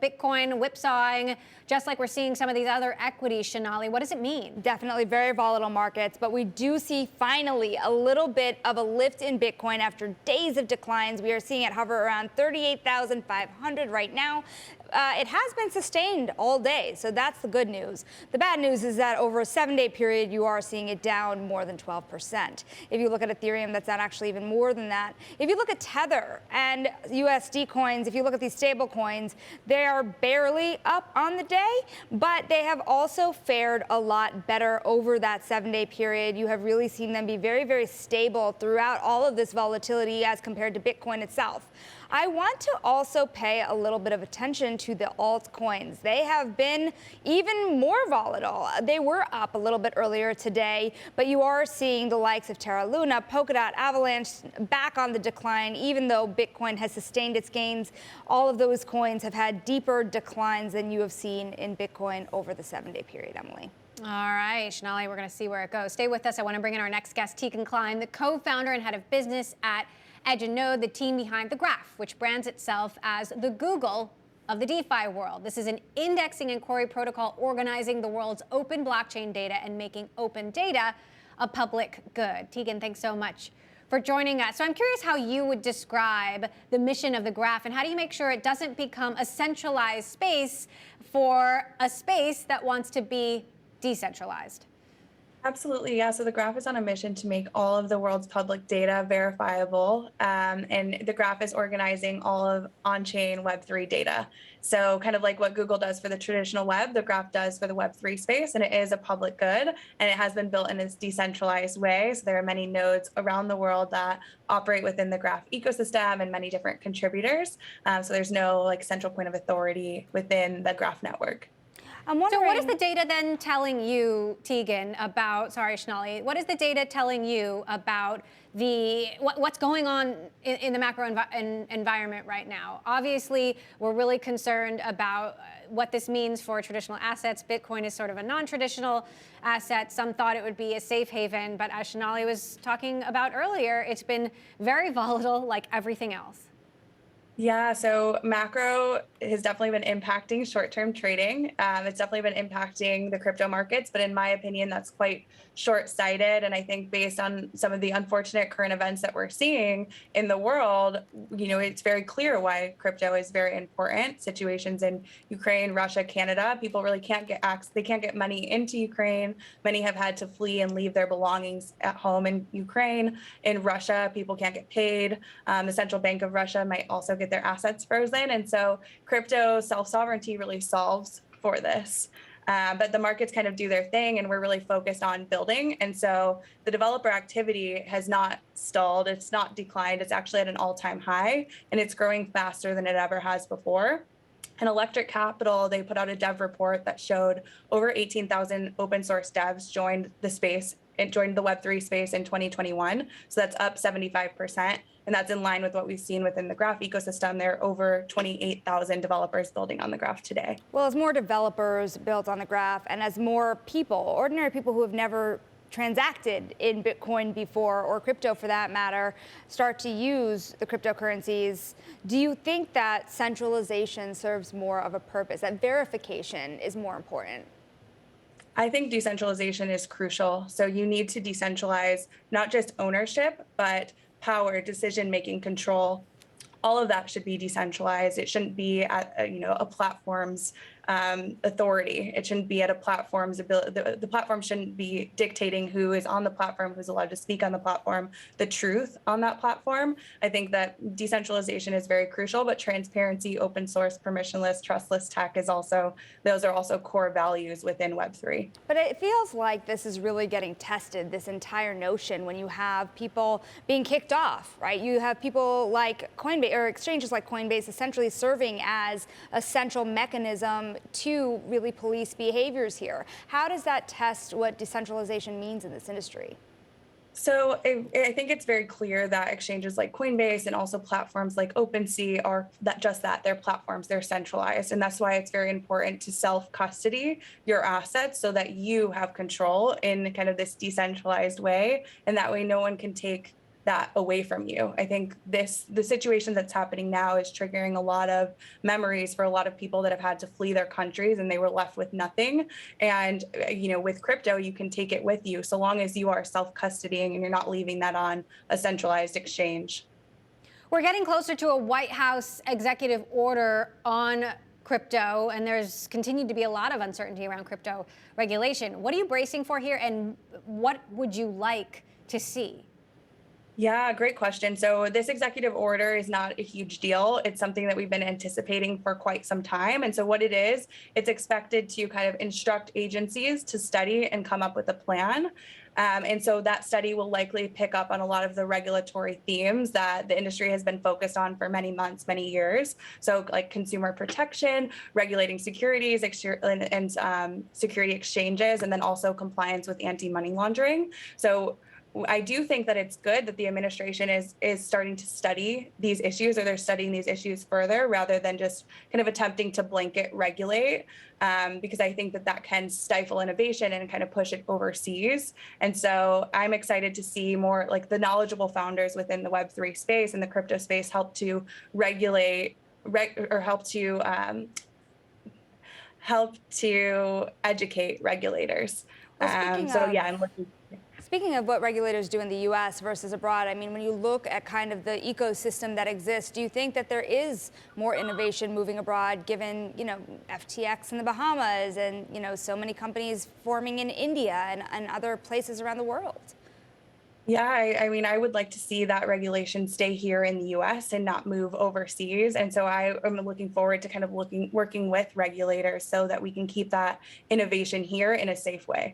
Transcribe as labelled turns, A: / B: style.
A: Bitcoin whipsawing, just like we're seeing some of these other equities, Sonali. What does it mean?
B: Definitely very volatile markets, but we do see finally a little bit of a lift in Bitcoin after days of declines. We are seeing it hover around 38,500 right now. It has been sustained all day, so that's the good news. The bad news is that over a 7-day period, you are seeing it down more than 12%. If you look at Ethereum, that's not actually even more than that. If you look at Tether and USD coins, if you look at these stable coins, they are barely up on the day, but they have also fared a lot better over that 7-day period. You have really seen them be very, very stable throughout all of this volatility as compared to Bitcoin itself. I want to also pay a little bit of attention to the altcoins. They have been even more volatile. They were up a little bit earlier today, but you are seeing the likes of Terra Luna, Polkadot, Avalanche back on the decline, even though Bitcoin has sustained its gains. All of those coins have had deeper declines than you have seen in Bitcoin over the 7-day period, Emily.
A: All right, Sonali, we're going to see where it goes. Stay with us. I want to bring in our next guest, Tegan Kline, the co-founder and head of business at Edge and Node, the team behind the Graph, which brands itself as the Google of the DeFi world. This is an indexing and query protocol organizing the world's open blockchain data and making open data a public good. Tegan, thanks so much for joining us. So I'm curious how you would describe the mission of the Graph, and how do you make sure it doesn't become a centralized space for a space that wants to be decentralized?
C: Absolutely, yeah. So the Graph is on a mission to make all of the world's public data verifiable, and the Graph is organizing all of on-chain Web3 data. So kind of like what Google does for the traditional web, the Graph does for the Web3 space, and it is a public good, and it has been built in this decentralized way. So there are many nodes around the world that operate within the Graph ecosystem and many different contributors. So there's no like central point of authority within the Graph network.
A: So what is the data then telling you, Tegan, about, sorry, Sonali, what is the data telling you about what's going on in the macro environment right now? Obviously, we're really concerned about what this means for traditional assets. Bitcoin is sort of a non-traditional asset. Some thought it would be a safe haven, but as Sonali was talking about earlier, it's been very volatile like everything else.
C: Yeah, so macro has definitely been impacting short-term trading. It's definitely been impacting the crypto markets, but in my opinion, that's quite short-sighted. And I think based on some of the unfortunate current events that we're seeing in the world, you know, it's very clear why crypto is very important. Situations in Ukraine, Russia, Canada, people really can't get access. They can't get money into Ukraine. Many have had to flee and leave their belongings at home in Ukraine. In Russia, people can't get paid. The central bank of Russia might also get their assets frozen. And so crypto self-sovereignty really solves for this. But the markets kind of do their thing, and we're really focused on building. And so the developer activity has not stalled. It's not declined. It's actually at an all-time high, and it's growing faster than it ever has before. And Electric Capital, they put out a dev report that showed over 18,000 open source devs joined the space. It joined the Web3 space in 2021. So that's up 75%. And that's in line with what we've seen within the Graph ecosystem. There are over 28,000 developers building on the Graph today.
B: Well, as more developers build on the Graph, and as more people, ordinary people who have never transacted in Bitcoin before, or crypto for that matter, start to use the cryptocurrencies, do you think that centralization serves more of a purpose, that verification is more important?
C: I think decentralization is crucial. So you need to decentralize not just ownership, but power, decision-making, control. All of that should be decentralized. It shouldn't be at a platform's authority. It shouldn't be at a platform's ability. The platform shouldn't be dictating who is on the platform, who's allowed to speak on the platform, the truth on that platform. I think that decentralization is very crucial, but transparency, open source, permissionless, trustless tech those are also core values within Web3.
B: But it feels like this is really getting tested, this entire notion, when you have people being kicked off, right? You have people like Coinbase, or exchanges like Coinbase, essentially serving as a central mechanism to really police behaviors here. How does that test what decentralization means in this industry?
C: So I think it's very clear that exchanges like Coinbase and also platforms like OpenSea are they're platforms, they're centralized. And that's why it's very important to self-custody your assets so that you have control in kind of this decentralized way. And that way no one can take that away from you. I think the situation that's happening now is triggering a lot of memories for a lot of people that have had to flee their countries and they were left with nothing. And with crypto, you can take it with you so long as you are self-custodying and you're not leaving that on a centralized exchange.
A: We're getting closer to a White House executive order on crypto, and there's continued to be a lot of uncertainty around crypto regulation. What are you bracing for here, and what would you like to see?
C: Yeah, great question. So this executive order is not a huge deal. It's something that we've been anticipating for quite some time. And so what it is, it's expected to kind of instruct agencies to study and come up with a plan. And so that study will likely pick up on a lot of the regulatory themes that the industry has been focused on for many months, many years. So like consumer protection, regulating securities and security exchanges, and then also compliance with anti-money laundering. So I do think that it's good that the administration is starting to study these issues, or they're studying these issues further rather than just kind of attempting to blanket regulate, because I think that can stifle innovation and kind of push it overseas. And so I'm excited to see more like the knowledgeable founders within the Web3 space and the crypto space help to help to educate regulators.
B: Well,
C: Yeah, I'm looking.
B: speaking of what regulators do in the U.S. versus abroad, I mean, when you look at kind of the ecosystem that exists, do you think that there is more innovation moving abroad, given, FTX in the Bahamas and, so many companies forming in India and other places around the world?
C: Yeah, I mean, I would like to see that regulation stay here in the US and not move overseas. And so I am looking forward to kind of working with regulators so that we can keep that innovation here in a safe way.